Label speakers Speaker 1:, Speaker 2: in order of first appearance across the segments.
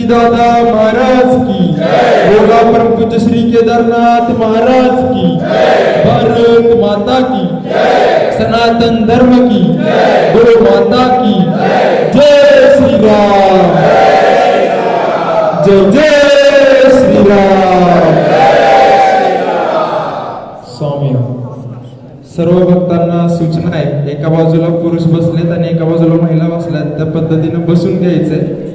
Speaker 1: श्री दादा महाराज की बोला परम पूज्य श्री केदारनाथ महाराज की भारत माता की सनातन धर्म की गुरु माता की जय श्री राम जय जय श्री राम स्वामी सर्व भक्तांना सूचना आहे एका बाजूला पुरुष बसलेत आणि एका बाजूला महिला बसल्यात त्या पद्धतीने बसून घ्यायचंय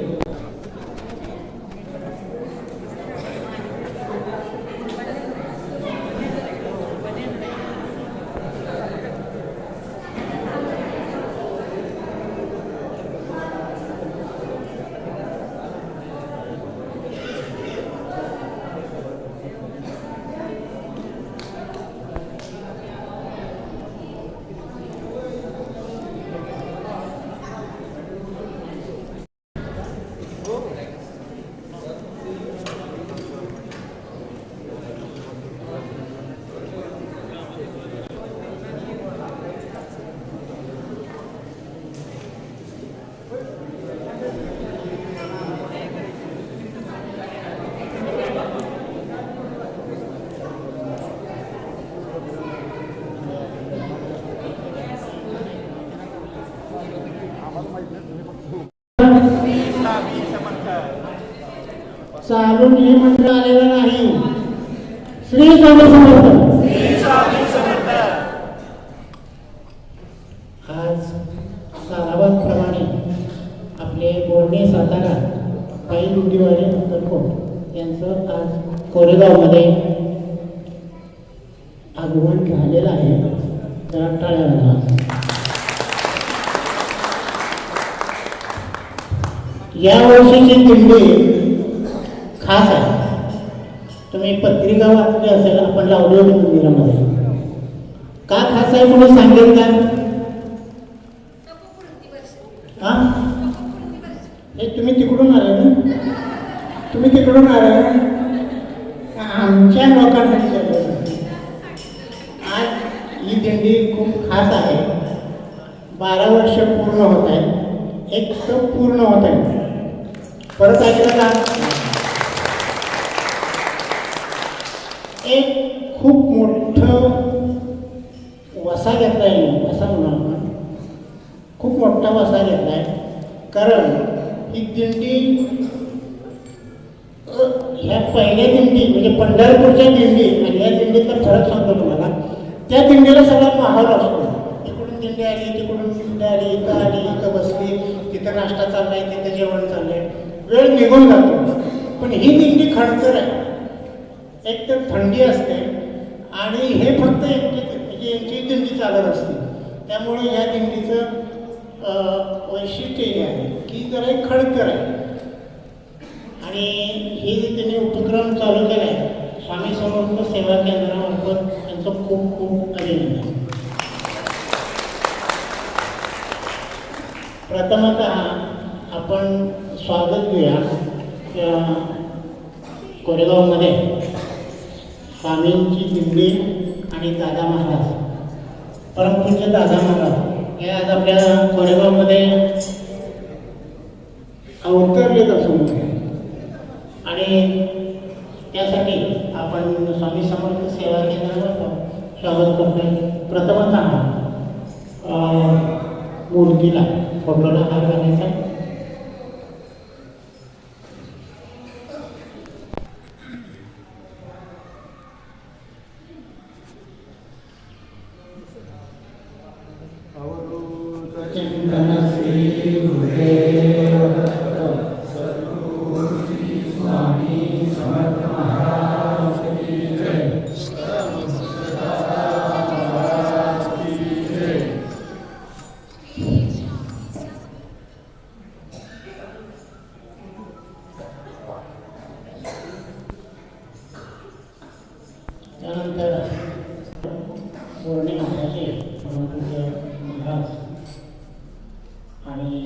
Speaker 2: चालून हे मंत्र आलेलं नाही. श्री स्वामी समर्थ. आज सालाबादप्रमाणे आपले बोर्डे सातारा पायी रुंदीवाले अक्कलकोट यांचं आज कोरेगावमध्ये आगमन झालेलं आहे. जरा टाळ्या वाजवा. या वर्षीची दिंडी खास आहे. तुम्ही पत्रिका वाचली असेल आपण लावली होती मंदिरामध्ये. का खास आहे कोणी सांगेल का? हा हे तुम्ही तिकडून आले ना? तुम्ही तिकडून आले आमच्या लोकांना आज ही दिंडी खूप खास आहे. 12 वर्ष पूर्ण होत आहे. एक सण पूर्ण होत आहे. परत ऐकलं का? एक खूप मोठं वसा घेतला आहे. वसा म्हणून आपण खूप मोठा वसा घेतला आहे. कारण ही दिंडी ह्या पहिल्या दिंडी म्हणजे पंढरपूरच्या दिंडी आणि या दिंडीतला फरक सांगतो तुम्हाला. त्या दिंडीला सगळा माहोल असतो. इकडून दिंडी आली, तिकडून दिंडी आली, इथं आली, इथं बसली, तिथं नाश्ता चाललाय, तिथं जेवण चाललंय, वेळ निघून जातो. पण ही दिंडी खडतर आहे. एक तर थंडी असते आणि हे फक्त म्हणजे यांची दिंडी चालत असते. त्यामुळे या दिंडीचं वैशिष्ट्य हे आहे की जरा एक खडतर आहे. आणि हे जे त्यांनी उपक्रम चालू केला आहे स्वामी समर्थ सेवा केंद्रामार्फत त्यांचं खूप खूप अभिनंदन. प्रथमतः आपण स्वागत घेऊया त्या कोरेगावमध्ये स्वामींची दिंडी आणि दादा महाराज परमपूज्य दादा महाराज हे आज आपल्या कोरेगावमध्ये अवतरलेत असं आणि त्यासाठी आपण स्वामी समर्थ सेवा केंद्रावर स्वागत करतोय. प्रथमतः मूर्तीला फोटोला हार घालायचा. आणि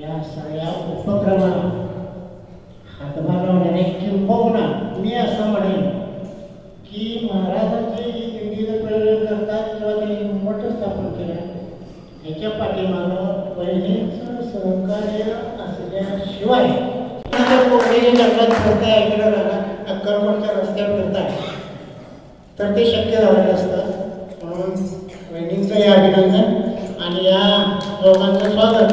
Speaker 2: या सगळ्या उपक्रमाला हातभार लावण्याने किंबहुना मी असं म्हणेन की महाराजांचे दिंडीचं प्रयोजन करतात किंवा त्यांनी मठ स्थापन केलं ह्याच्या पाठीमागं बहिणीचं सहकार्य असल्याशिवाय कोकणीच्या जंगलात फिरताय, इकडं अक्कलकोटच्या रस्त्यावर फिरताय तर ते शक्य झालं नसतं. म्हणून बहिणींचंही अभिनंदन आणि या दोघांचं स्वागत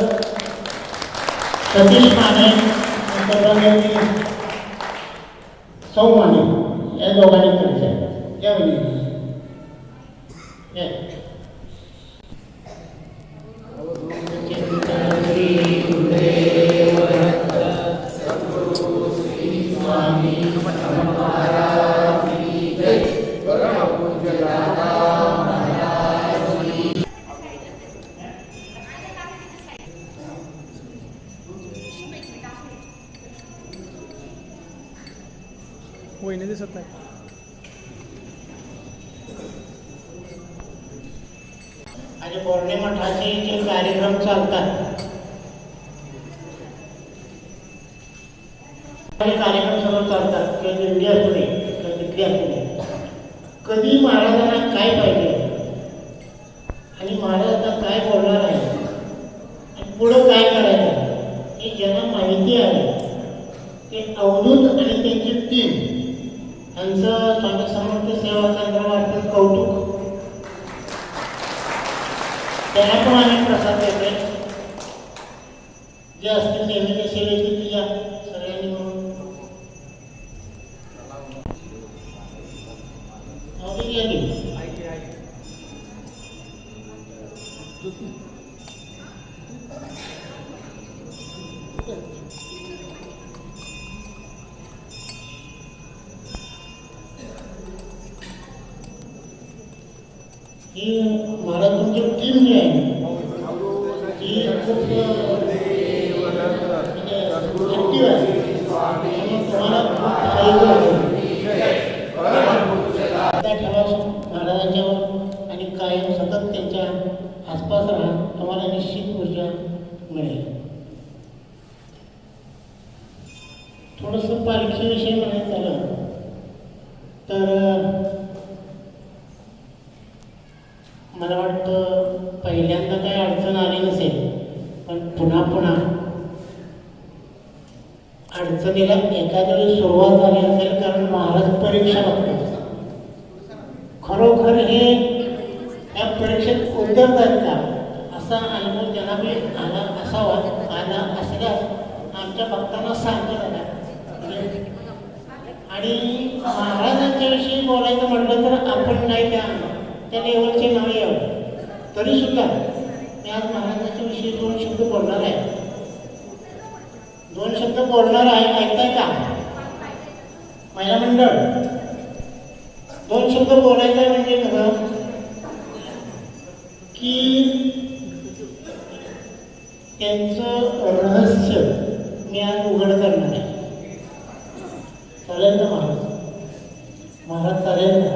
Speaker 2: सतीश माने सौ माने या दोघांनी करायचं. या बहिणी
Speaker 3: वहिनी दिसत नाही.
Speaker 2: आणि बोर्णे मठाचे जे कार्यक्रम चालतात कार्यक्रम सर्व चालतात किंवा दिंडी असू दे किंवा दिंडी असू दे, कधी महाराजांना काय पाहिजे आणि महाराज आता काय बोलणार आहे आणि पुढं काय करायचं हे ज्यांना माहिती आहे ते अवधूत आणि त्यांची टीम यांचं स्वामी समर्थ सेवा केंद्रामार्फत कौतुक. त्यांना पण आम्ही प्रसाद देतोय. जे असतील नेहमीच्या सेवेची या सगळ्यांनी म्हणून ही महाराज तुमची टीम जी आहे ती खूप ऍक्टिव्ह आहे आणि तुम्हाला महाराजांच्यावर आणि कायम सतत त्यांच्या आसपास राहा, तुम्हाला निश्चित ऊर्जा मिळेल. थोडंसं पालखीविषयी म्हणायचं झालं तर मला वाटतं पहिल्यांदा काही अडचण आली नसेल, पण पुन्हा पुन्हा अडचणीला एखाद्या वेळी सुरुवात झाली असेल, कारण महाराज परीक्षा बघतात. खरोखर हे या परीक्षेत उतरतात का असा अनुभव त्यांना बी आला असावा, आला असल्यास आमच्या भक्तांना सांगता आला. आणि महाराजांच्या विषयी बोलायचं म्हटलं तर आपण नाही त्या लेवलचे नावे यावं, तरी सुद्धा मी आज महाराजांच्या विषयी 2 शब्द बोलणार आहे. 2 शब्द बोलणार आहे, ऐकताय का महिला मंडळ? 2 शब्द बोलायचं आहे म्हणजे कसं की त्यांचं रहस्य मी आज उघड करणार आहे. चालेल ना महाराज? महाराज चालेल ना?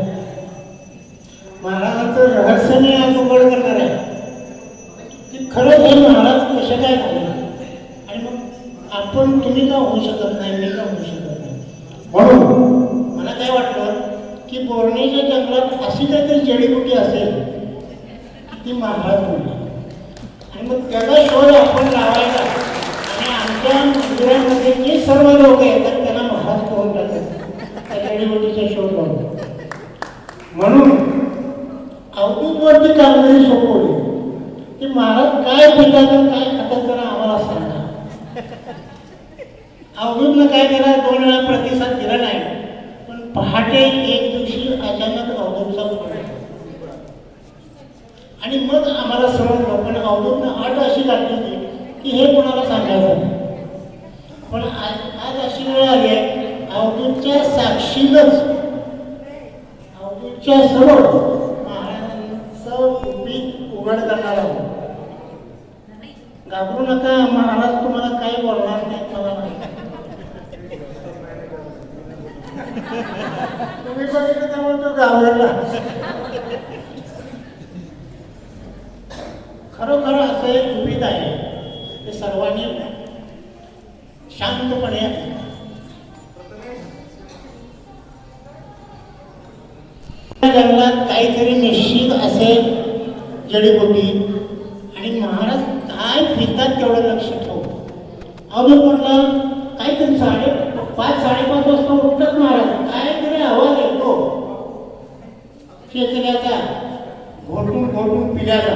Speaker 2: महाराजांचं रहस्य मी आज उघड करणार आहे की खरंच हे महाराज कसे काय झाले आणि मग आपण तुम्ही का होऊ शकत नाही, मी का होऊ शकत नाही. म्हणून मला काय वाटलं की बोर्णेच्या जंगलात अशी काहीतरी जडीबुटी असेल ती महाराज बोलली आणि मग त्याचा शोध आपण लावायचा आणि आमच्या मंदिरामध्ये जे सर्व लोक येतात त्यांना महाराज करून टाकतात त्या जडीबुटीचा शोध लावून. म्हणून अवधूतवरती कामगिरी सोपवली की महाराज काय पितात काय खातात जरा आम्हाला सांगा. अवधूतनं काय केला, 2 वेळा प्रतिसाद दिला नाही, पण पहाटे एक दिवशी अचानक अवधूतचा फोन आणि मग आम्हाला समजलं. पण अवधूतनं अट अशी घातली होती की हे कोणाला सांगायचं नाही. पण आज अशी वेळ आली आहे अवधूतच्या साक्षीनच अवधूतच्या समोर उघड करणार आहोत. घाबरू नका, महाराज तुम्हाला काही बोलणार नाही. मला तुम्ही बघितलं त्यामुळे तो घाबरला. खरोखर असं एक गुपित आहे ते सर्वांनी शांतपणे जंगलात काहीतरी निश्चित असेल जडीबुटी आणि महाराज काय पितात तेवढं लक्ष ठेवू. अजून म्हटलं काहीतरी 5:30 वाजता उठतात महाराज, काहीतरी आवाज येतो शेतकऱ्याचा, घोटून पिल्याचा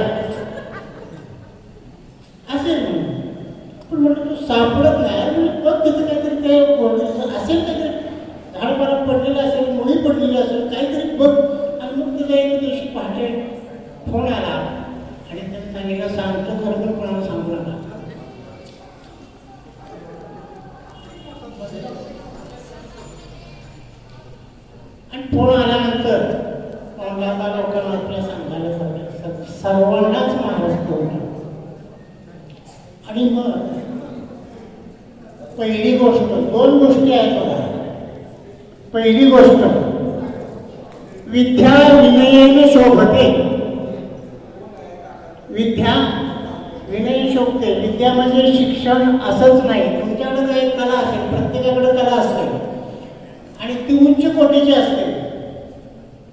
Speaker 2: असेल. पण म्हटलं तू सापडत नाही, बघ तिथं काहीतरी ते असेल, काहीतरी झाडपाला पडलेलं असेल, मुळी पडलेली असेल, काहीतरी बघ. आणि मग तिला एके दिवशी पहाटे फोन आला आणि त्यांनी सांगितलं सांगतो खरोखर कोणाला सांगू नका. आणि फोन आल्यानंतर आता लोकांना आपल्या सांगायला सर्वांनाच महाराज करून. आणि मग पहिली गोष्ट, 2 गोष्टी आहेत बघा. पहिली गोष्ट, विद्या विनयेन शोभते. विद्या विनय शोभते. विद्या म्हणजे शिक्षण असंच नाही. तुमच्याकडे एक कला असेल, प्रत्येकाकडे कला असते आणि ती उच्च कोटीची असते.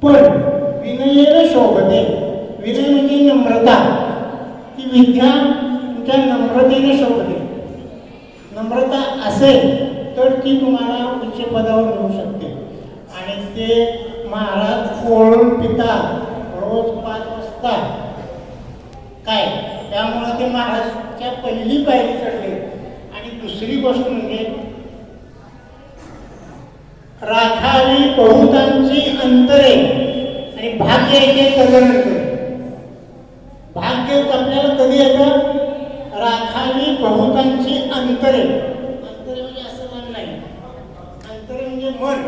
Speaker 2: पण विनयेन शोभते. विनय म्हणजे नम्रता. ती विद्या तुमच्या नम्रतेने शोभते. नम्रता असेल तर ती तुम्हाला उच्च पदावर नेऊ शकते. आणि ते महाराज कोळून पितात रोज 5 वाजता. काय त्यामुळे ते महाराजच्या पहिली पायरी चढले. आणि दुसरी गोष्ट म्हणजे राखावी बहुतांची अंतरे आणि भाग्य येते तदनंतर. भाग्य आपल्याला कधी येतं? राखावी बहुतांची अंतरे. अंतरे म्हणजे असं मन नाही, अंतरे म्हणजे मन.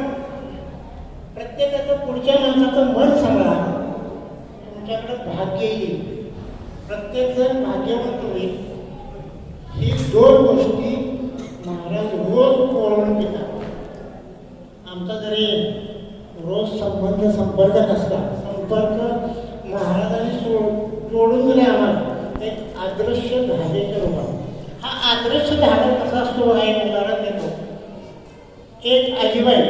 Speaker 2: प्रत्येकाचं पुढच्या माणसाचं मन सांगा, तुमच्याकडे भाग्य येईल, प्रत्येक जण भाग्यवंत होईल. ही 2 गोष्टी महाराज रोज कोळून पितात. आमचा जरी रोज संपर्क नसला, संपर्क महाराजांनी जोडून दिले आम्हाला एक आदर्श धाग्याच्या रूपात. हा आदर्श धागा कसा असतो बघा, एक उदाहरण देतो. एक आजीबाई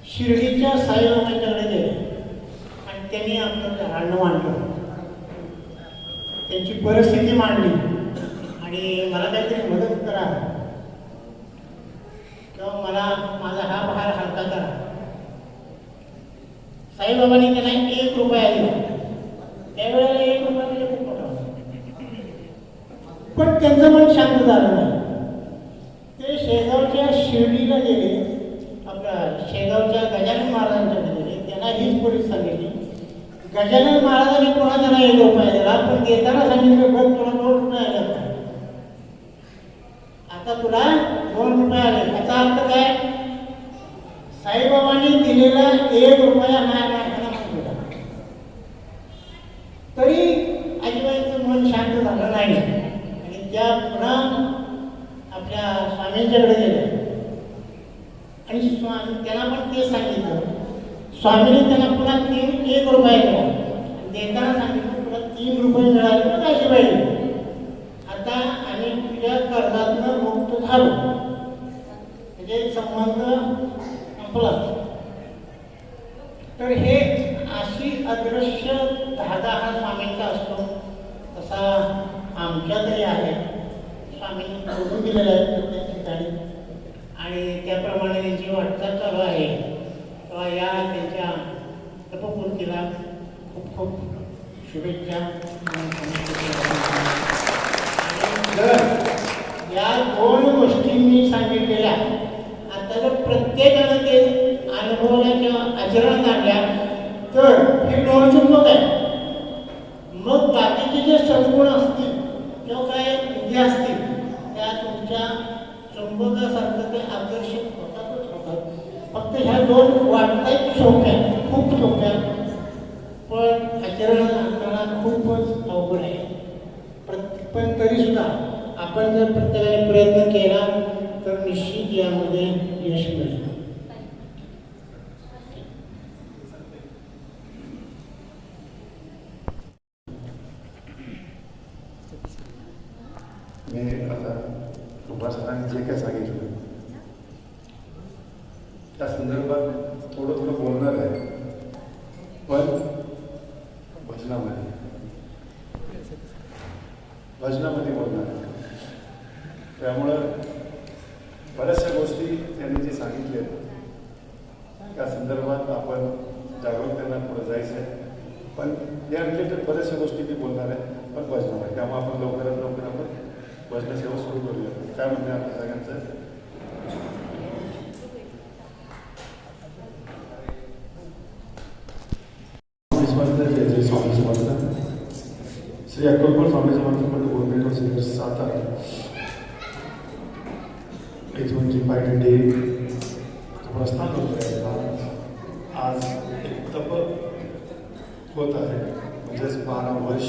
Speaker 2: शिर्डीच्या साईबाबांच्याकडे गेले आणि त्यांनी आपलं घराणं मांडलं, त्यांची परिस्थिती मांडली आणि मला काहीतरी मदत करा किंवा मला माझा हा भार हलका करा. साईबाबांनी त्यांना 1 रुपया दिला. त्यावेळेला 1 रुपया म्हणजे खूप मोठा होता. पण त्यांचं मन शांत झालं नाही. ते शेगावच्या शिर्डीला गेले, आपल्या शेगावच्या गजानन महाराजांच्याकडे गेले. त्यांना हीच परिस्थिती सांगितली. गजानन महाराजांनी पुन्हा त्यांना 1 रुपया दिला, पण देताना सांगितलं बघ तुला 2 रुपये आले, आता तुला 2 रुपये आले. याचा अर्थ काय? साईबाबांनी दिलेला 1 रुपया हा तरी आजीबाईंचं मन शांत झालं नाही आणि त्या पुन्हा आपल्या स्वामींच्याकडे गेल्या आणि त्यांना पण ते सांगितलं. स्वामीने त्यांना पुन्हा 1 रुपया दिला. देताना सांगितलं तुला 3 रुपये मिळाले ना आजीबाई, आता आम्ही तुझ्या कर्जातनं मुक्त झालो, म्हणजे संबंध संपला. तर हे अशी अदृश्य धागा हा स्वामींचा असतो. तसा आमच्या तरी आहे, स्वामींनी जोडून दिलेला आहे प्रत्येक ठिकाणी आणि त्याप्रमाणे त्यांची वाटचाल चालू आहे. तेव्हा या त्यांच्या तपपूर्तीला खूप खूप शुभेच्छा. जर या 2 गोष्टी मी सांगितलेल्या आता जर प्रत्येकानं ते अनुभवल्या किंवा आचरणात आणल्या तर हे नवचुंबक आहे. मग बाकीचे जे सद्गुण असतील किंवा काय बुद्धी असतील त्या तुमच्या चुंबकासारखं ते आकर्षित होतातच होतात. फक्त ह्या 2 वाटतायत सोप्या, खूप सोप्या, पण आचरणात आणताना खूपच अवघड आहे. पण तरीसुद्धा आपण जर प्रत्येकाने प्रयत्न केला तर निश्चित यामध्ये यश मिळेल.
Speaker 4: मी आता उपासनाने जे काय सांगितलं त्या संदर्भात थोडं बोलणार आहे. पण भजनामध्ये भजनामध्ये बोलणार आहे. त्यामुळं बऱ्याचशा गोष्टी त्यांनी जे सांगितले त्या संदर्भात आपण जागरूकतेनं पुढे जायचं आहे. पण या रिलेटेड बऱ्याचशा गोष्टी मी बोलणार आहे, पण भजनावर. त्यामुळे आपण लवकरात लवकर आपण भजन सेवा सुरू करूया. काय म्हणणे आपल्या सगळ्यांचं? स्वामी समर्थ श्री अक्कलकोट स्वामी समर्थ पण government of Satara. It's going to fight a day. प्रस्थान होत आहे. आज एक तप होत आहे, म्हणजेच 12 वर्ष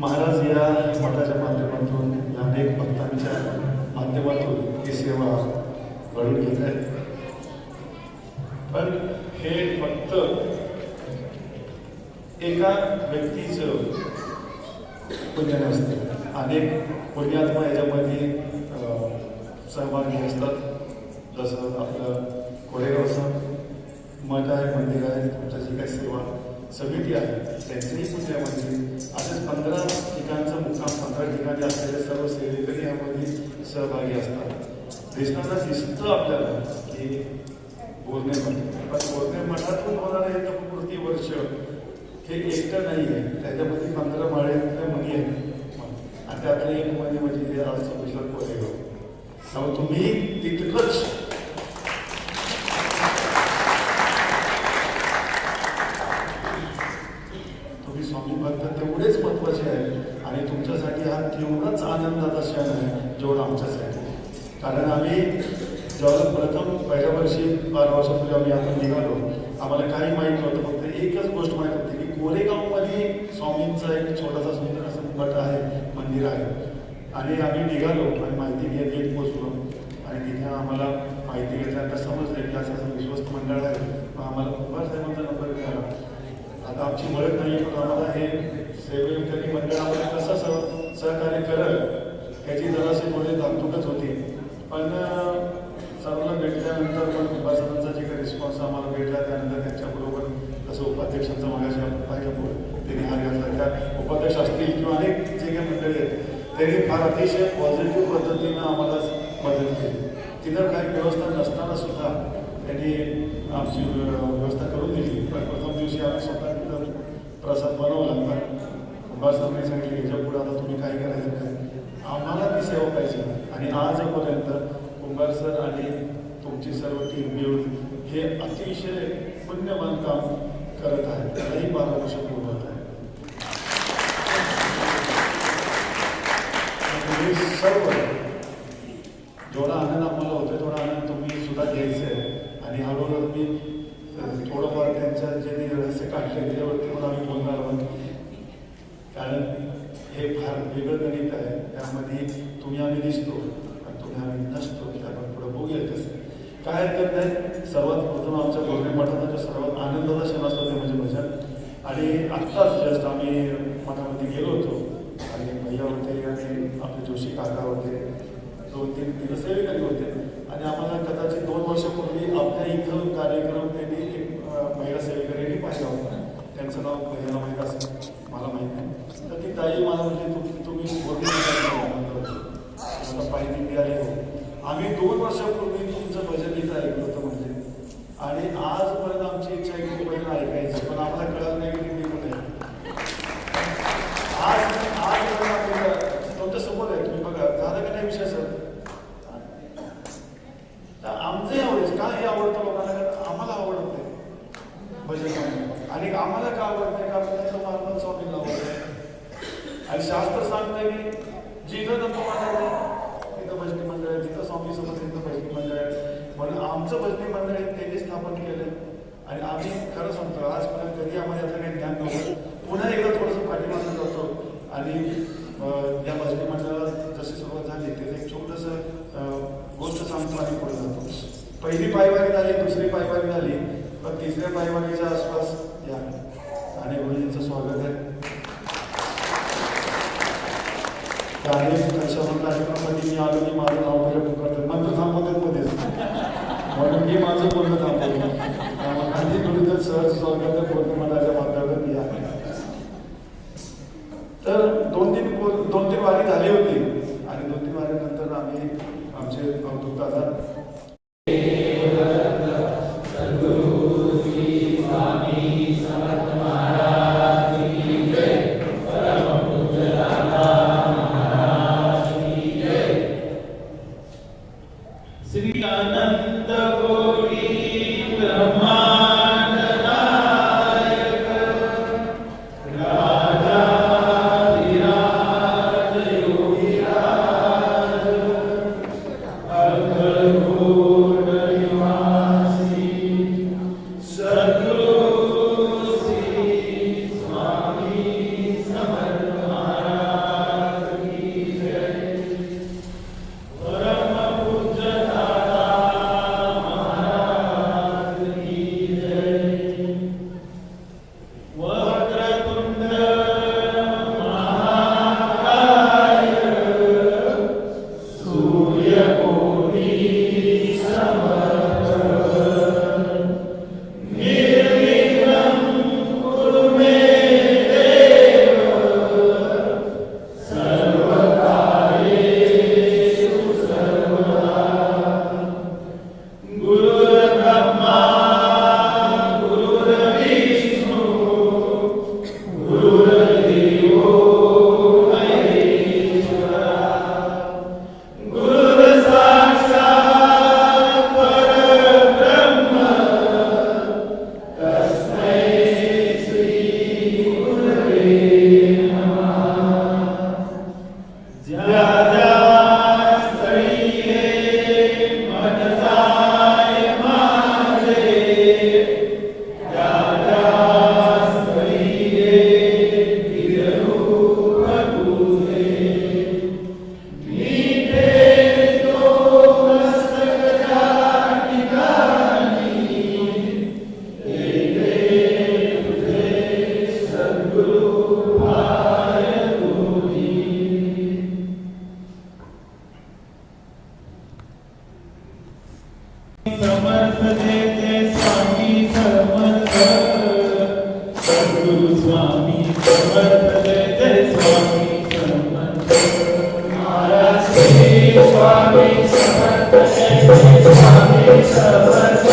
Speaker 4: महाराज या मठाच्या माध्यमातून या अनेक भक्तांच्या माध्यमातून ही सेवा घडून घेत आहेत. पण हे फक्त एका व्यक्तीचं पुण्य नसते. अनेक पुण्यात्मा याच्यामध्ये सहभागी असतात. जसं आपलं कोरेगावचं मठ आहे, मंदिर आहे, तुमच्या जी काही सेवा समिती आहे त्यांचंही पुण्यामध्ये असेच 15 ठिकाणचं मुक्काम 15 ठिकाणी असलेले सर्व सेवेकरी यामध्ये सहभागी असतात. दिसताना दिसतं आपल्याला की बोलणे मठ, पण बोलणे मठातून होणारं हे तपपूर्ती वर्ष हे एकटं नाही आहे. त्याच्यामध्ये 15 माळे मणी आहेत आणि त्यातलं एक मणी म्हणजे हे आज दुसरं कोरेगाव. त्यामुळे तुम्ही तिथलंच तुम्ही स्वामी भक्त तेवढेच महत्वाचे आहे. आणि तुमच्यासाठी हा तेवढाच आनंदाचा क्षण आहे जेवढा आमच्यासाठी. कारण आम्ही जेव्हा प्रथम पहिल्या वर्षी 12 वर्षापूर्वी आम्ही आता निघालो, आम्हाला काही माहीत नव्हतं. फक्त एकच गोष्ट माहीत होती की कोरेगावमध्ये स्वामींचा एक छोटासा सुंदर असं मठ आहे, मंदिर आहे. आणि आम्ही निघालो आणि माहिती घेत पोचलो आणि तिथे आम्हाला माहिती घेतल्यानंतर समजलं की असं विश्वस्त मंडळ आहे. आम्हाला कुंभार साहेबांचा नंबर मिळाला. आता आमची ओळख नाही आहे, पण आम्हाला हे सेवेकरी मंडळ आम्हाला कसं सहकार्य करत याची जराशी थोडी धाकधूकच होती. पण सर्वांना भेटल्यानंतर पण कुंभार साहेबांचा जे काही रिस्पॉन्स आम्हाला भेटला त्यानंतर त्यांच्याबरोबर जसं उपाध्यक्षांचा मागाशी आपण पाहिलं त्यांनी हार घातला, त्या उपाध्यक्ष असतील किंवा अनेक जे काही मंडळी आहेत त्यांनी फार अतिशय पॉझिटिव्ह पद्धतीनं आम्हाला मदत केली. तिथं काही व्यवस्था नसताना सुद्धा त्यांनी आमची व्यवस्था करून दिली. पण प्रथम दिवशी आम्ही स्वतः तिथं प्रसाद बनवला. पण कुंभार साहेबांनी सांगितले ह्याच्या पुढे आता तुम्ही काय करायचं काय, आम्हाला ती सेवा पाहिजे. आणि आजपर्यंत कुंभार सर आणि तुमची सर्व टीम मिळून हे अतिशय पुण्यवान काम करत आहे. त्यालाही 12 वर्ष पूर्ण होत आहे. तुम्ही सर्व जेवढा आनंद आम्हाला होतो तेवढा आनंद तुम्ही सुद्धा घ्यायचा आहे. आणि हळूहळू मी थोडंफार त्यांच्या जे रहस्य काढले त्याच्यावरती पण आम्ही बोलणार आहोत. कारण हे फार वेगळं गणित आहे. त्यामध्ये तुम्ही आम्ही दिसतो आणि तुम्ही आम्ही नसतो. आपण पुढं बघूया कसं काय हरकत नाही. सर्वात प्रथम आमच्या गव्हर्नमेंट मठाचा जो सर्वात आनंदाचा क्षण असतो ते म्हणजे भजन. आणि आत्ताच जस्ट आम्ही मठामध्ये गेलो होतो आणि भैया होते आणि आपले जोशी काका होते, 2-3 दिवस सेवेकरी होते. आणि आम्हाला कदाचित 2 वर्षापूर्वी आपल्या इथं कार्यक्रम त्यांनी एक महिला सेवेकरीने पाहिला होता. त्यांचं नाव भैयाला माहीत असेल, मला माहीत नाही. तर ती ताई मला म्हणजे तुम्ही पाहिजे मिळाली हो. आम्ही 2 वर्षापूर्वी तुमचं भजन इथं ऐकलं होतं म्हणजे. आणि आजपर्यंत आमची इच्छा आहे की भजन ऐकायचं, पण आम्हाला कळत नाही की ते कुठे आज तुमच्या समोर आहे. तुम्ही बघा झालं का नाही विषय सर. आमचंही आवडायचं का हे आवडतं लोकांना, आम्हाला आवडत नाही भजन. आणि आम्हाला का आवडत नाही कारण त्याचं मार्ग स्वामींना आवडत. आणि शास्त्र सांगतंय की जिथं तत्व मंडळ आहे तिथं भजनी मंडळ आहे, जिथं स्वामी सोबत तिथं भजनी मंडळ आहे. म्हणून आमचं भजनी मंडळ आहे त्यांनी स्थापन केलं. आणि आम्ही खरं सांगतो आजपर्यंत कधी आम्हाला याचं काही ज्ञान नव्हतं. पुन्हा एकदा थोडंसं पाठीमागं जातो आणि या भजनी मंडळाला जशी सुरुवात झाली ते एक छोटंसं गोष्ट सांगतो आणि पुढे जातो. पहिली पायवारी झाली, दुसरी पायवारी झाली, पण तिसऱ्या पायवारीच्या आसपास या आणि गुरुजींचं स्वागत आहे. कार्यक्रमामध्ये मी आलो की माझं नाव पहिलं पुकारतं, मंत्र थांबवतात मध्येच, म्हणून मी माझं बोलणं थांबवलं. गांधी गुरुजन सहज स्वागत पूर्ण मनाच्या माध्यमातून या. तर 2
Speaker 1: स्वामी समर्थ जय जय स्वामी समर्थ महाराज की स्वामी समर्थ जय जय स्वामी समर्थ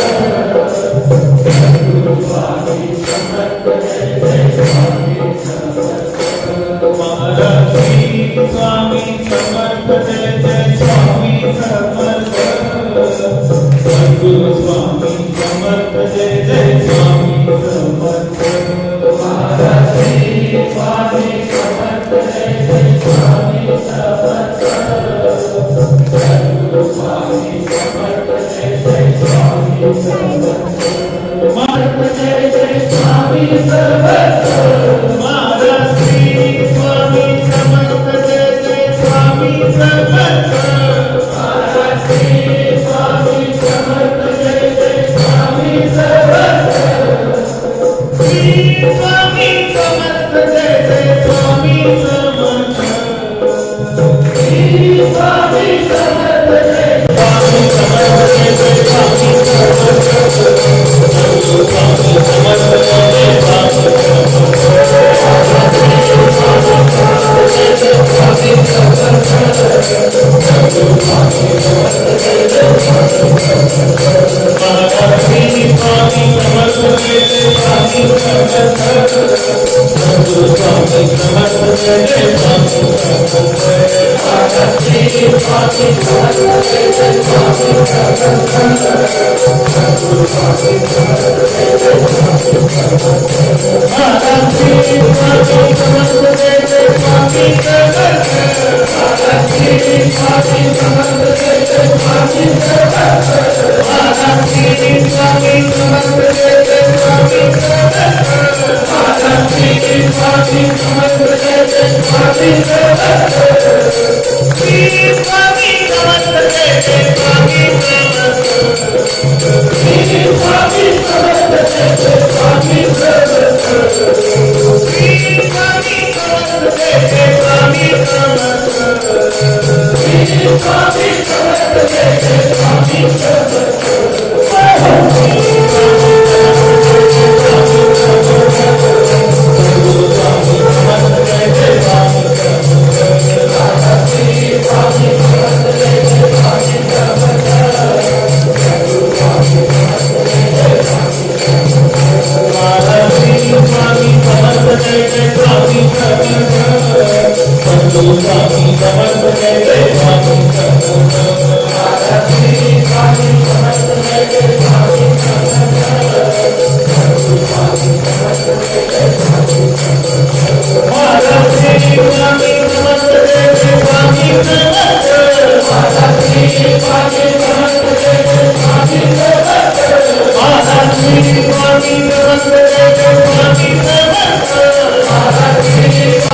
Speaker 1: सद्गुरु स्वामी समर्थ जय जय स्वामी समर्थ महाराज की स्वामी समर्थ जय जय स्वामी समर्थ सद्गुरु स्वामी समर्थ जय जय स्वामी समर्थ महाराज की स्वामी समर्थ जय जय स्वामी समर्थ सद्गुरु स्वामी समर्थ जय जय स्वामी समर्थ समर्थ जय जय स्वामी समर्थ महाराज की स्वामी समर्थ जय जय स्वामी समर्थ महाराज की स्वामी समर्थ जय जय स्वामी समर्थ श्री स्वामी समर्थ जय जय स्वामी समर्थ श्री स्वामी समर्थ जय स्वामी समर्थ जय जय स्वामी समर्थ स्वामी समर्थ जय जय स्वामी
Speaker 5: स्वामी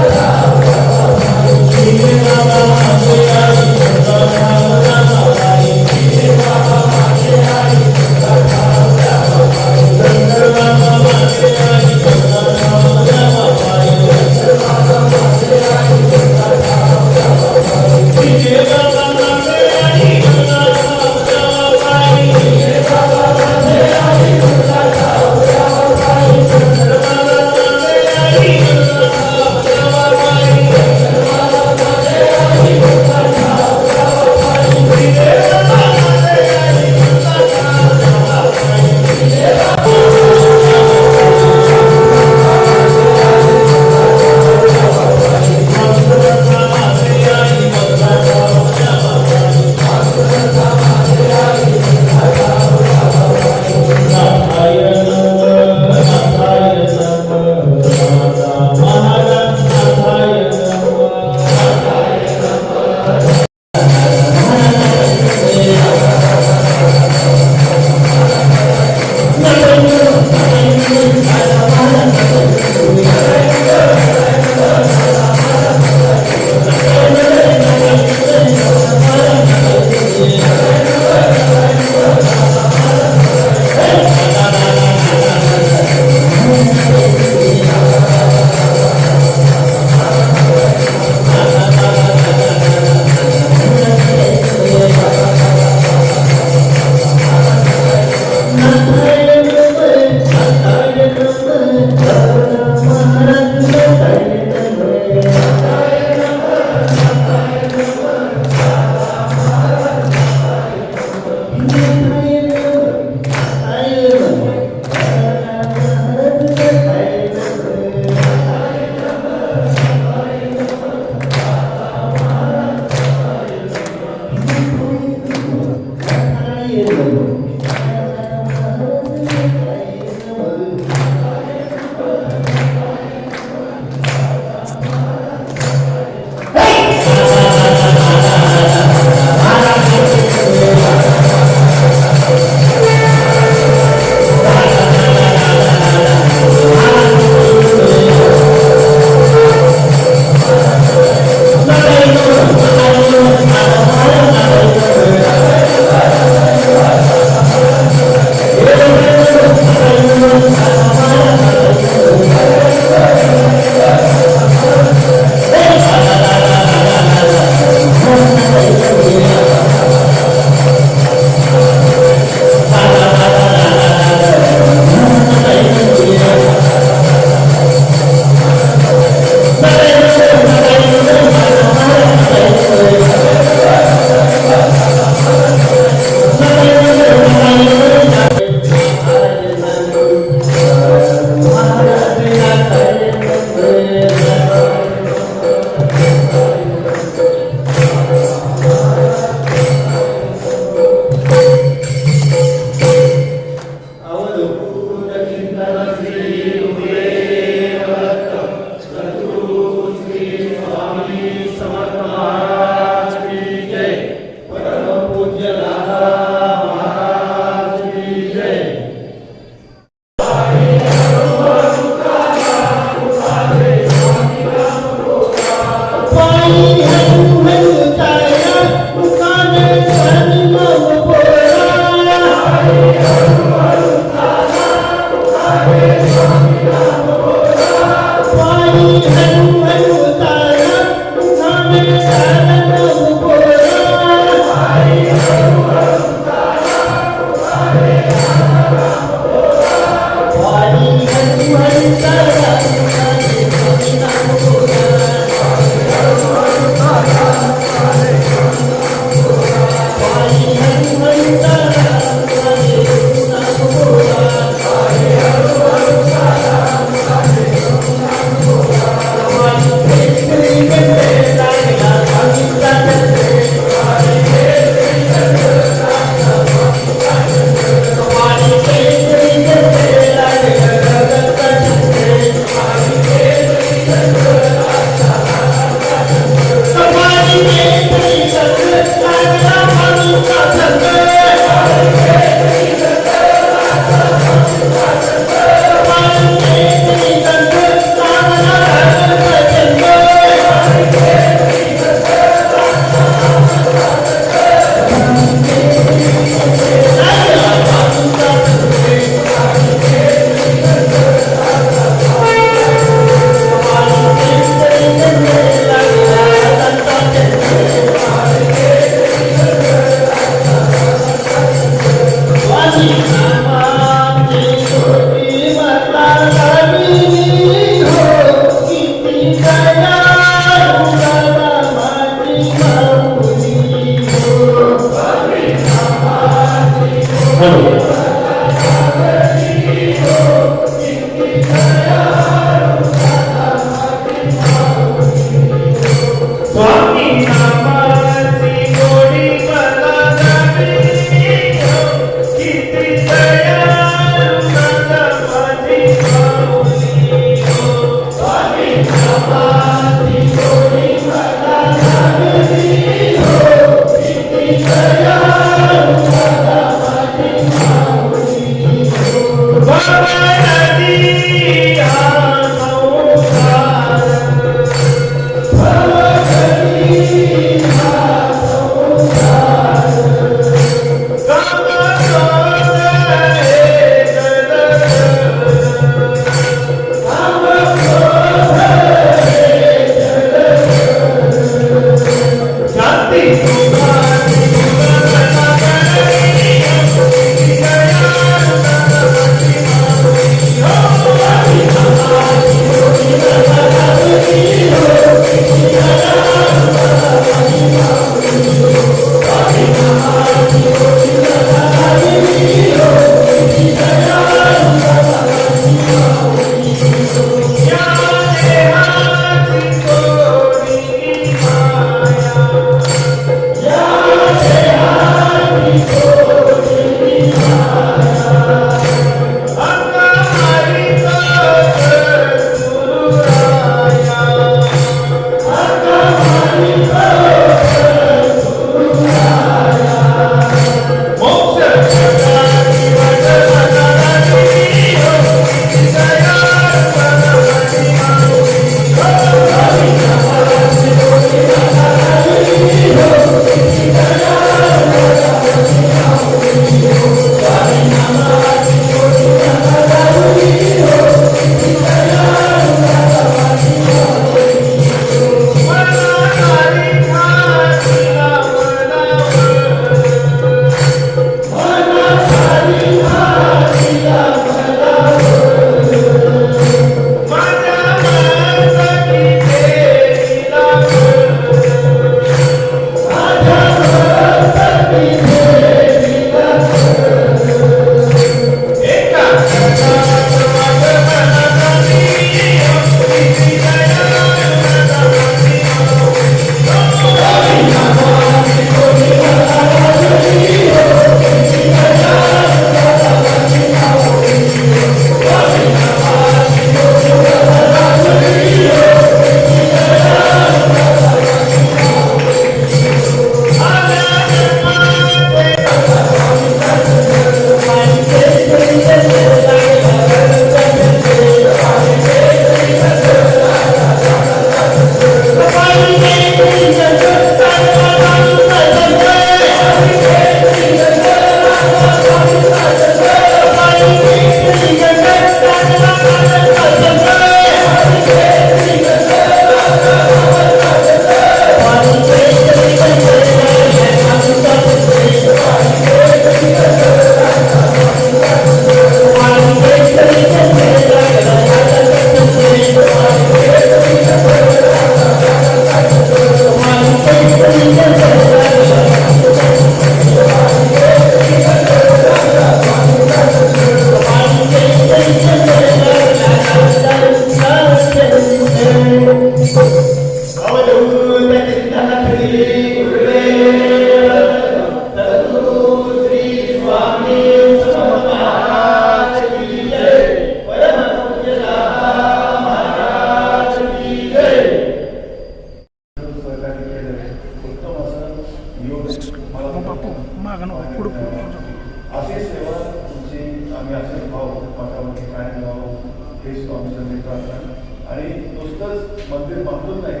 Speaker 4: नुसतंच मंदिर बांधून नाही,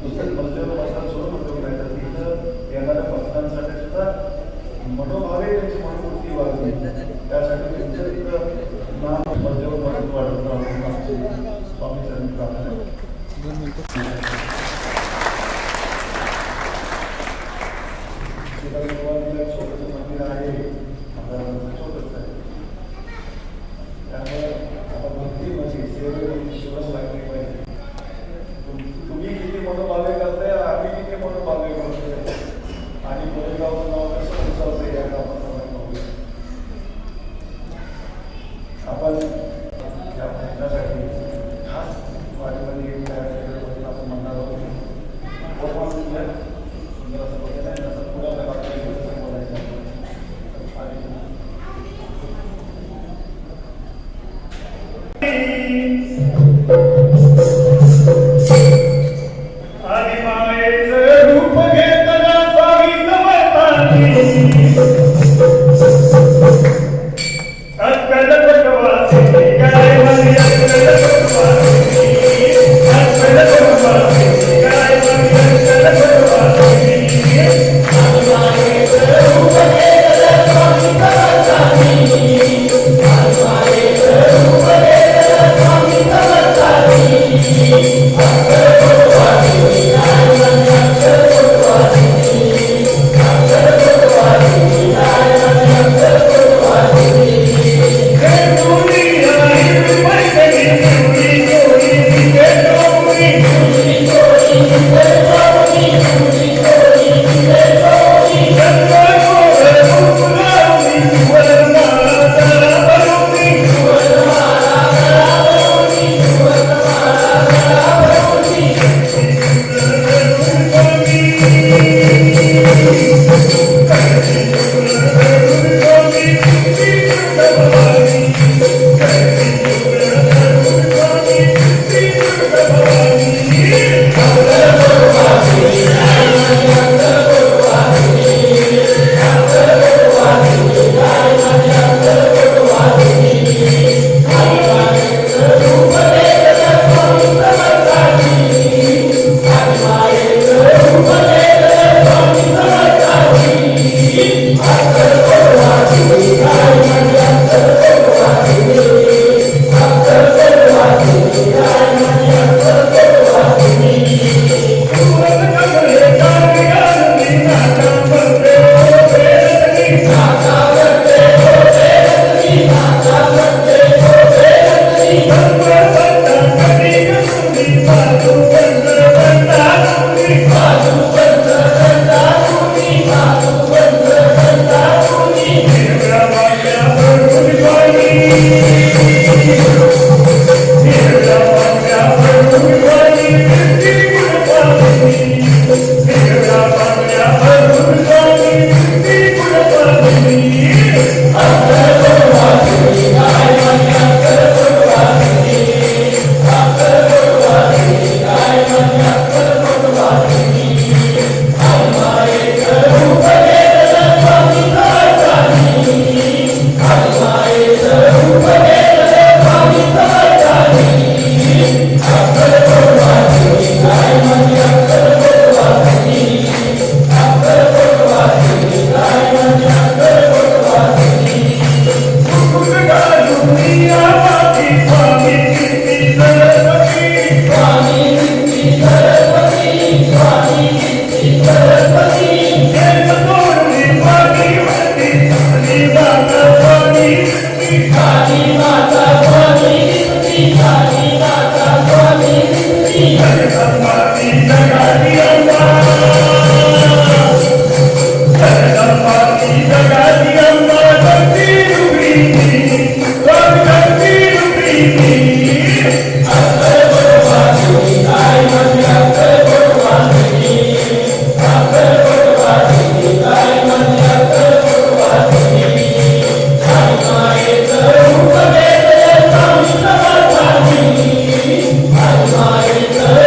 Speaker 4: नुसतंच मंदिर बसतात सोडून उपयोग नाही, तर तिथं येणाऱ्या भक्तांसाठी सुद्धा मनोभावे त्यांची मनोवृत्ती वाढते. त्यासाठी तुमचं तिथं नाम मंदिर वाढत राहून स्वामी चरणी प्रार्थना. छोटंसं मंदिर आहे, आता छोटंच आहे, त्यामुळे आता भक्तीमध्ये सेवेमध्ये शिवच लागली पाहिजे. तुम्ही किती मनोभावे करताय, आम्ही किती मनोभावे करतोय, आणि कोरेगावचं नाव कसं उचलतंय या गावात बघूया. आपण या प्रश्नासाठी खास वाटेमध्ये येऊन तयार केल्याबद्दल आपण म्हणणार आहोत. सुंदर असं बघायला आहे, असं पुढं बोलायचं
Speaker 5: आदिमायेचं रूप घेतला स्वामी समर्थांनी, अक्कल पटवासी काय म्हणे, अक्कल पटवासी, अक्कल पटवासी काय म्हणे, अक्कल पटवासी. आदिमायेचं रूप घेतला स्वामी समर्थांनी, आदिमायेचं रूप घेतला स्वामी समर्थांनी, अक्कल पटवासी काय म्हणे, अक्कल पटवासी, अक्कल पटवासी काय म्हणे, अक्कल पटवासी. हे गोरी आई पैठणी, गोरी गोरी हे गोरी, गोरी गोरी हे गोरी, गोरी गोरी हे गोरी. गंगा गोर रूप लावणी, वरमाला गळा भरवणी, वरमाला गळा भरवणी, वरमाला गळा भरवणी.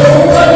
Speaker 5: रूप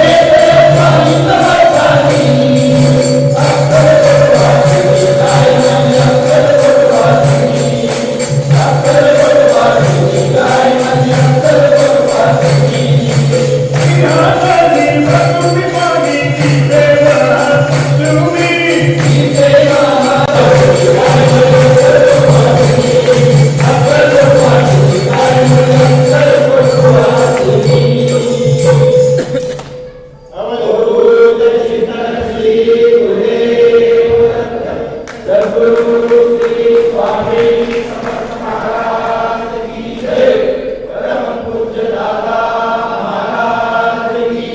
Speaker 5: परम पूज्य दादा महाराज की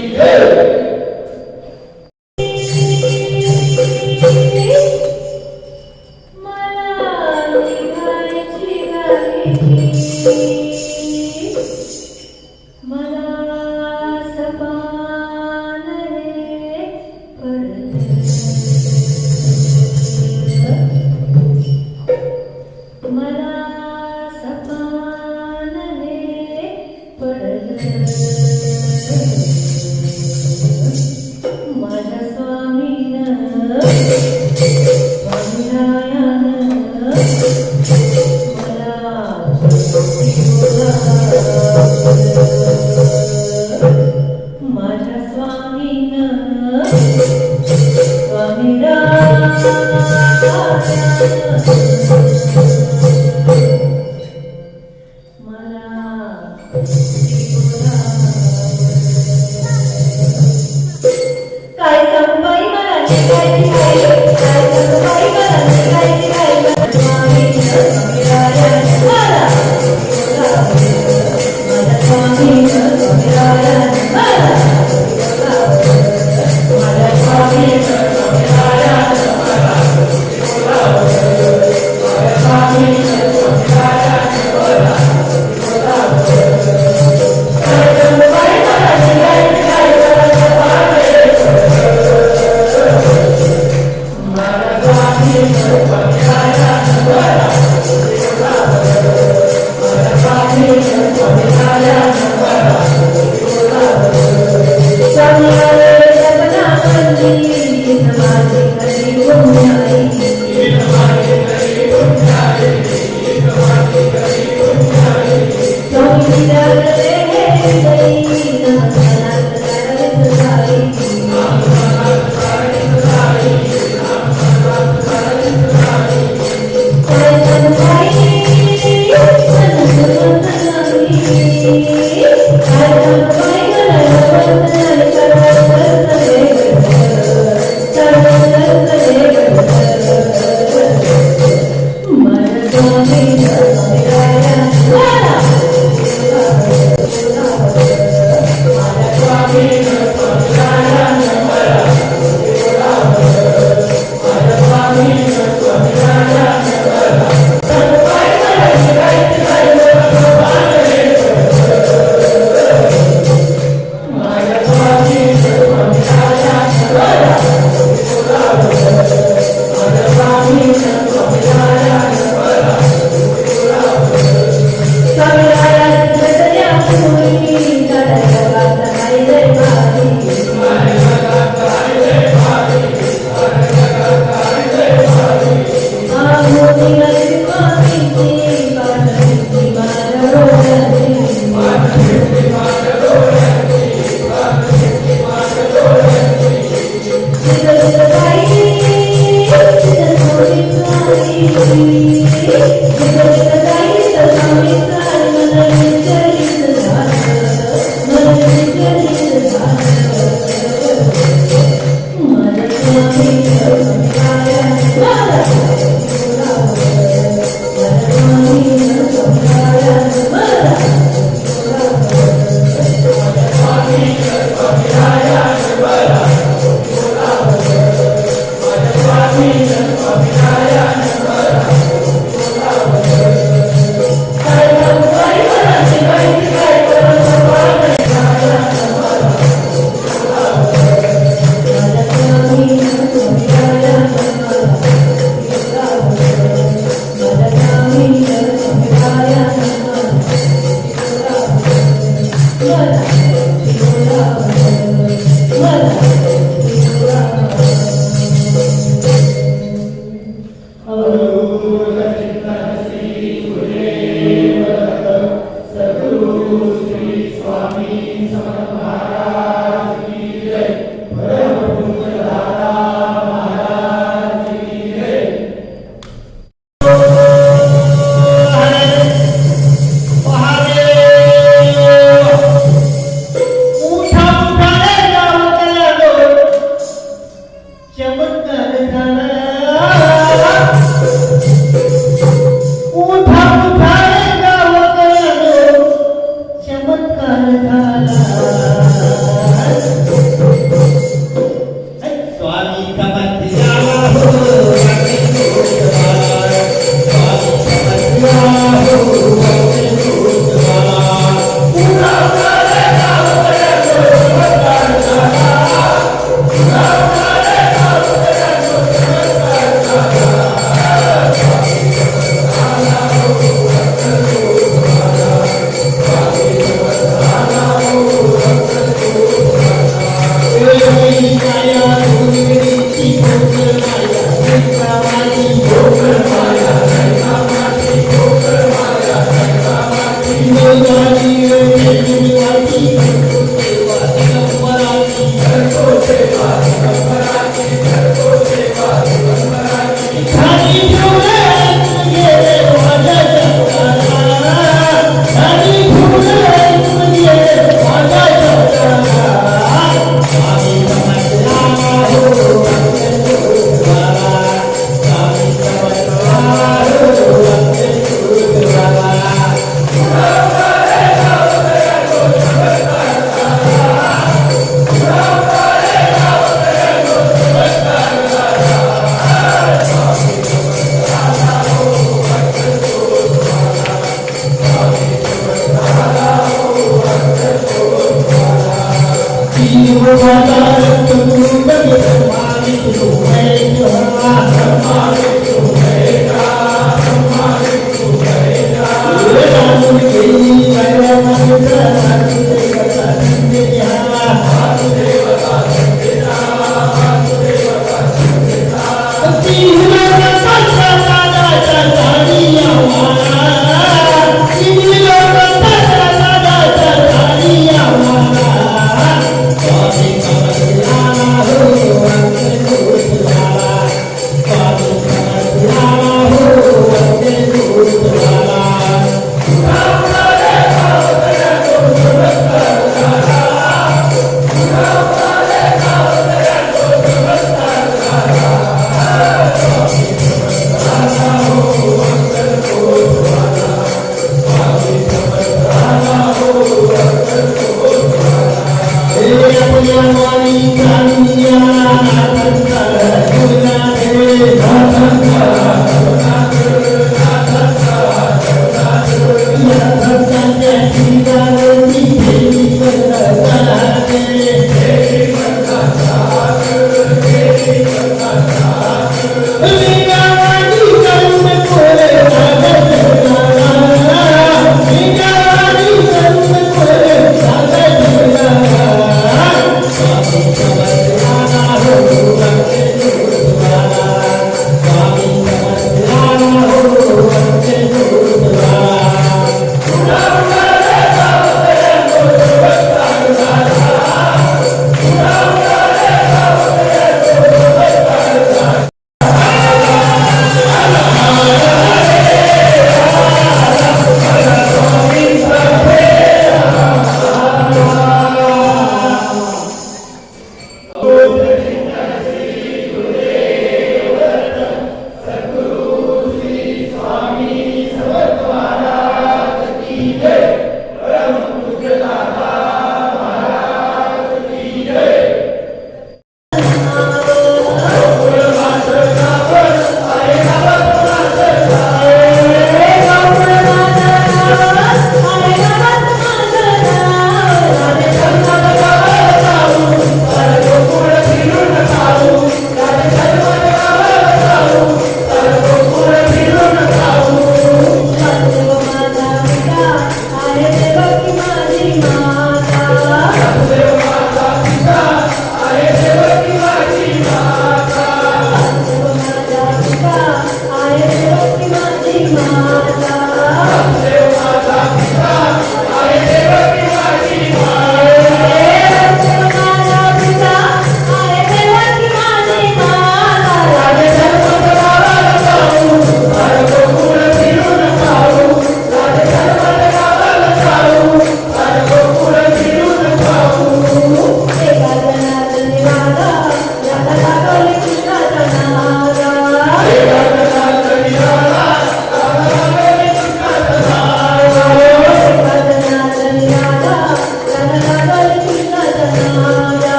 Speaker 5: Hare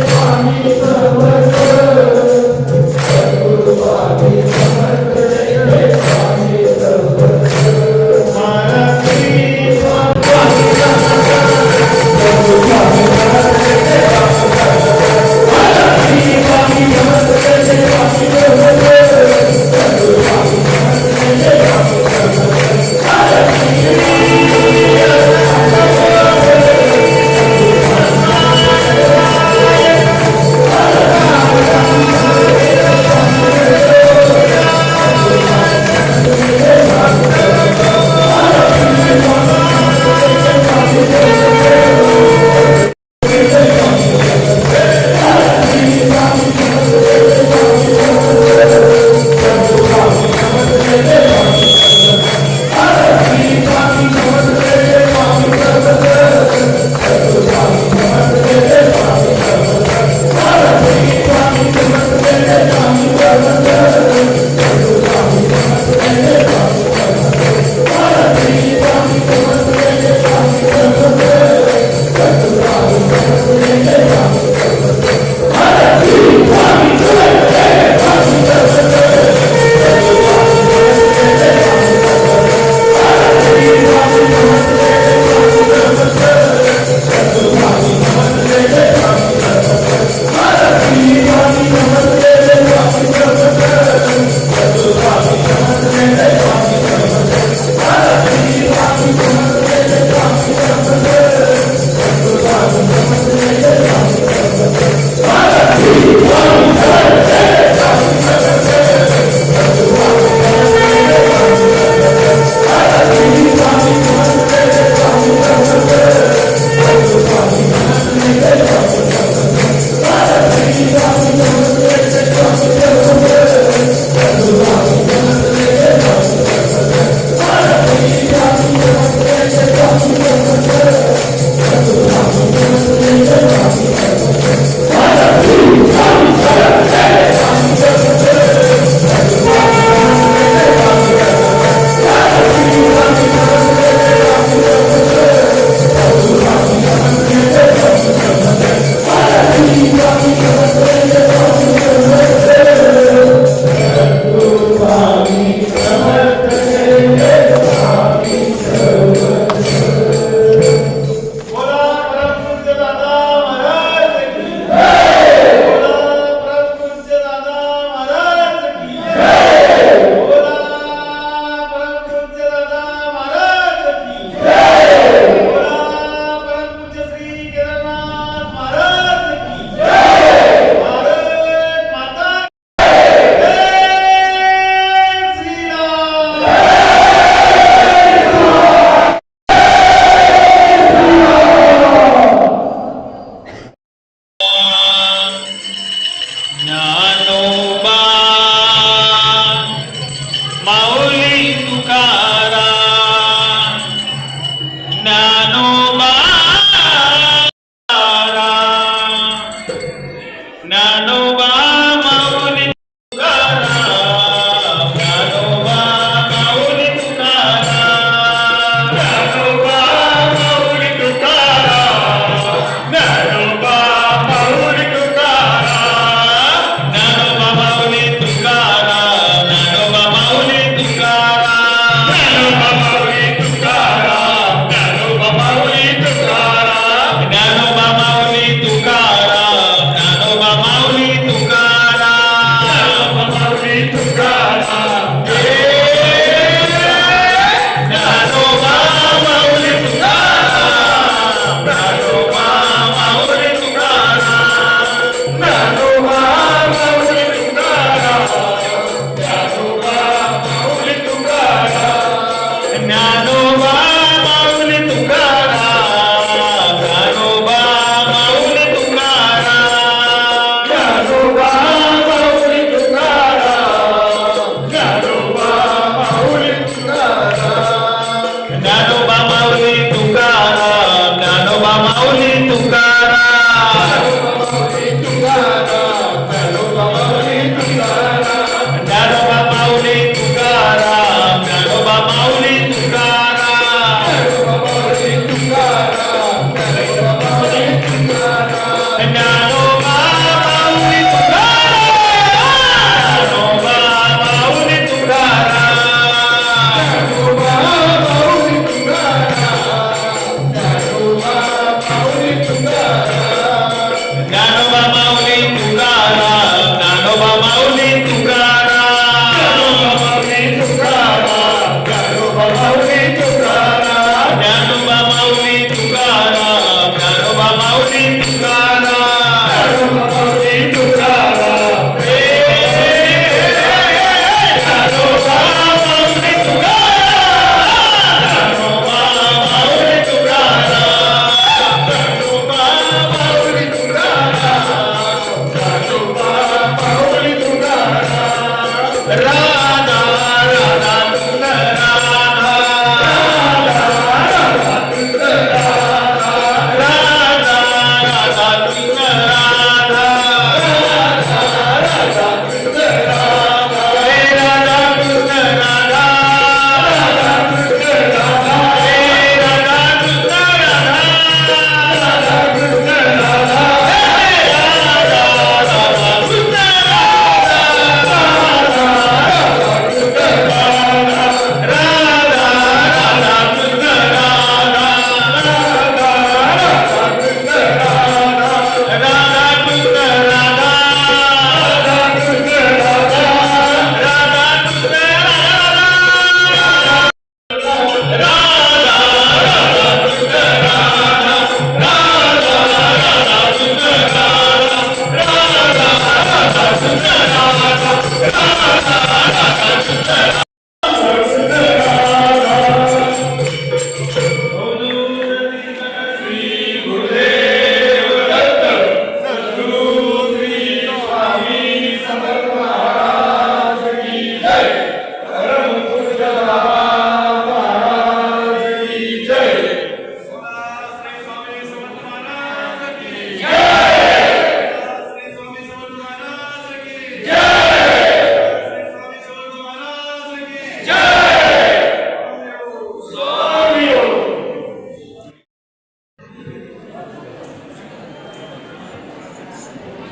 Speaker 5: स्वामी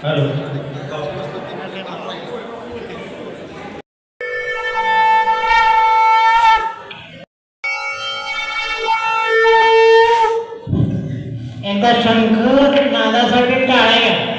Speaker 1: हॅलो.
Speaker 2: एकदा शंकर नादासाठी टाळ्या घ्या.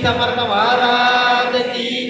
Speaker 6: समर्थ महाराज की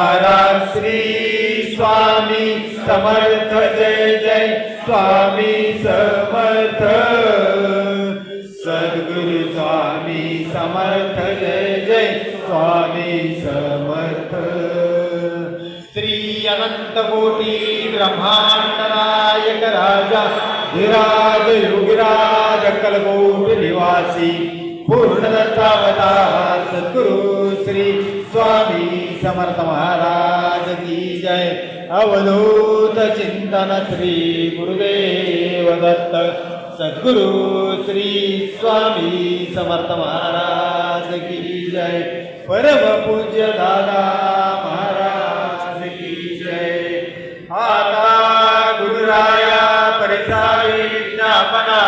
Speaker 5: महाराज श्री स्वामी समर्थ जय जय स्वामी समर्थ सद्गुरु स्वामी समर्थ जय जय स्वामी समर्थ श्री अनंत कोटी ब्रह्मांड नायक राजा विराज योगिराज कलकोट निवासी पूर्णदत्तावतार सद्गुरु श्री स्वामी समर्थ महाराज की जय अवधूत चिंतन श्री गुरुदेव दत्त सद्गुरु श्री स्वामी समर्थ महाराज की जय परम पूज्य दादा महाराज की जय आता गुरुराया परिसारी विज्ञापना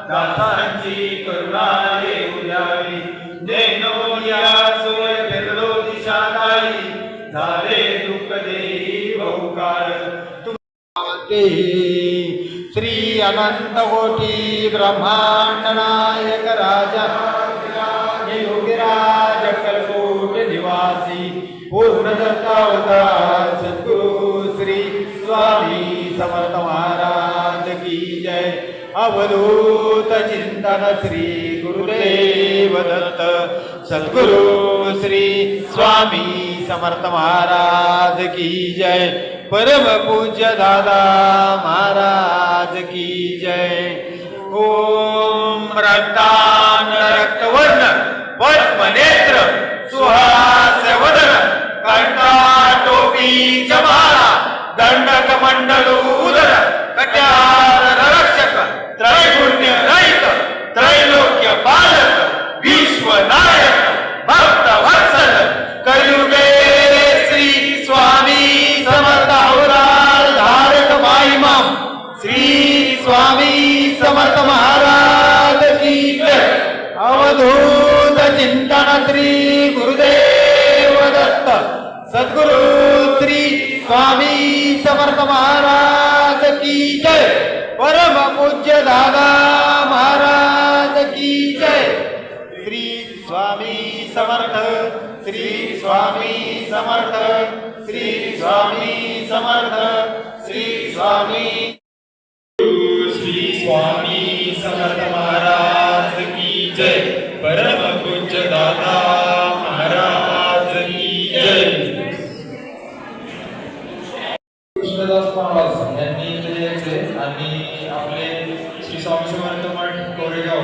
Speaker 5: दासांची करुणा येऊ द्यावी जेनो या सोय फिरलो दिशादारी झाले दुःख देही बहुकाळ श्री अनंत कोटी ब्रह्मांड नायक राजा योगिराज कलकोट निवासी पूर्णदत्तावतार सद्गुरु श्री स्वामी समर्थ महाराज की जय अवधूत चिंतन श्री गुरुदेव दत्त सद्गुरु श्री स्वामी समर्थ महाराज की जय परम पूज्य दादा महाराज की जय ओम रक्तांग रक्तवर्ण पद्मनेत्र सुहास वदन कंठा टोपी जमाला दंडक मंडलूदर कट्यार रक्षक त्रैगुण्य रहित त्रैलोक्य पालक विश्वनायक भक्त वत्सल कलियुगे श्री स्वामी समर्थ अवतार धारक माईमाम श्री स्वामी समर्थ महाराज की जय अवधूत चिंतन श्री गुरुदेव दत्त सद्गुरु श्री स्वामी समर्थ महाराज की जय परम पूज्य दादा महाराज की जय श्री स्वामी समर्थ श्री स्वामी समर्थ श्री स्वामी समर्थ श्री स्वामी श्री स्वामी समर्थ महाराज की जय परम पूज्य दादा महाराज की जय
Speaker 1: कृष्णदास महाराज यांनी इथे यायचे आणि आपले श्री स्वामी समर्थ मठ कोरेगाव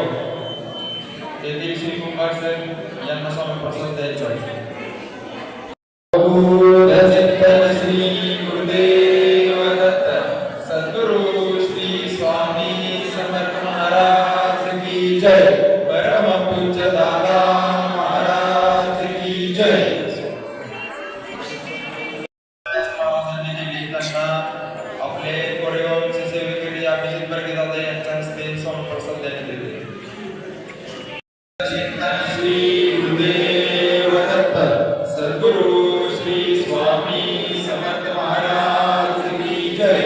Speaker 1: येथील श्री कुंभार सर यांना स्वामी प्रसाद द्यायचा आहे श्री गुरुदेव दत्त सद्गुरु श्री स्वामी समर्थ महाराज की जय परम पूज्य दादा महाराज की जय आपले कोरेगावचे सेवेकरी अभिजित बर्गे दादा यांच्या हस्ते स्वामी प्रसाद देण्यात येते श्री गुरुदेव दत्त सद्गुरु श्री स्वामी समर्थ महाराज की जय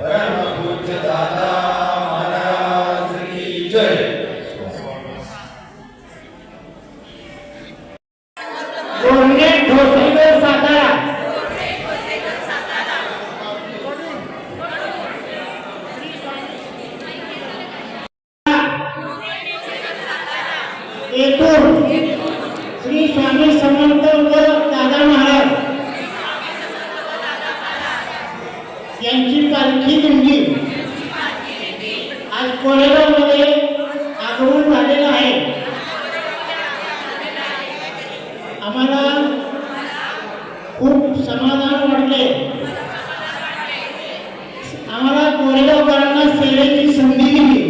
Speaker 1: परम पूज्य दादा महाराज की जय
Speaker 2: बोलणे ठोसेकर सातारा येथून श्री स्वामी समर्थ व दादा महाराज यांची पालखी दिंडी आज कोरेगावमध्ये आगमन झालेलं आहे. आम्हाला खूप समाधान वाटले. आम्हाला कोरेगावकरांना सेवेची संधी दिली.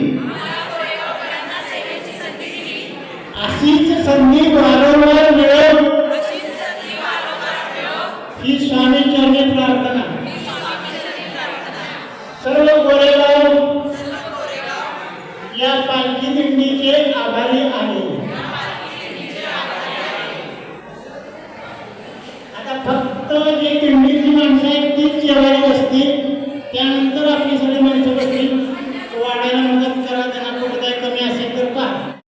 Speaker 2: अशीच संधी वारंवार मिळो ही स्वामी चरणी प्रार्थना. सर्व कोरेगाव या पालखी दिंडीचे आभारी आहे. आता फक्त जे दिंडीतली माणसं आहेत तीच जेवायला असतील, त्यानंतर आपली सगळी